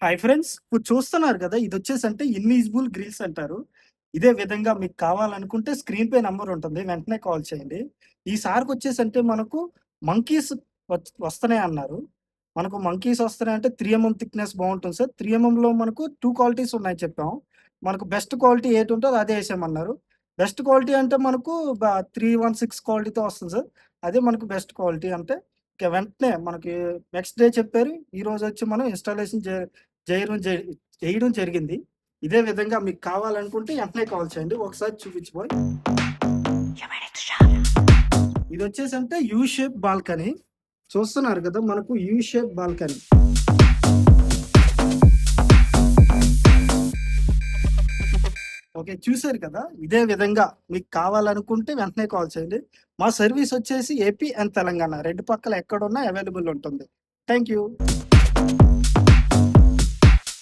Hi friends. ఇప్పుడు చూస్తున్నారు గదా! ఇదొచ్చేసంటే ఇన్విజిబుల్ గ్రిల్స్ అంటారు. ఇదే విధంగా మీకు కావాలనుకుంటే స్క్రీన్ పై నంబర్ ఉంటుంది. వెంటనే కాల్ చేయండి. ఈసారికొచ్చేసంటే మనకు మంకీస్ వస్తున్నాయి అన్నారు. మనకు మంకీస్ వస్తున్నాయంటే 3 ఎంఎం థిక్‌నెస్ బావుంటుంది సార్. 3 ఎంఎంలో మనకు 2 క్వాలిటీస్ ఉన్నాయి చెప్పాం. మనకు బెస్ట్ క్వాలిటీ ఏటుంటదో అదే ఏసేయమన్నారు. బెస్ట్ క్వాలిటీ అంటే మనకు 316 క్వాలిటీతో వస్తుంది సార్. అదే మనకు బెస్ట్ క్వాలిటీ అంటే ఇక వెంటనే మనకి నెక్స్ట్ డే చెప్పారు. ఈరోజొచ్చి మనం ఇన్‌స్టాలేషన్ జేయడం జే చేయడం జరిగింది. ఇదే విధంగా మీకు కావాలనుకుంటే వెంటనే కాల్ చేయండి. ఒకసారి చూపించబోయ్. ఇదొచ్చేసంటే యూ షేప్ బాల్కనీ. చూస్తున్నారు కదా! మనకు యూ షేప్ బాల్కనీ. ఓకే. చూసారు కదా! ఇదే విధంగా మీకు కావాలనుకుంటే వెంటనే కాల్ చేయండి. మా సర్వీస్ వచ్చేసి ఏపీ అండ్ తెలంగాణ 2 పక్కల ఎక్కడున్నా అవైలబుల్ ఉంటుంది. Thank you.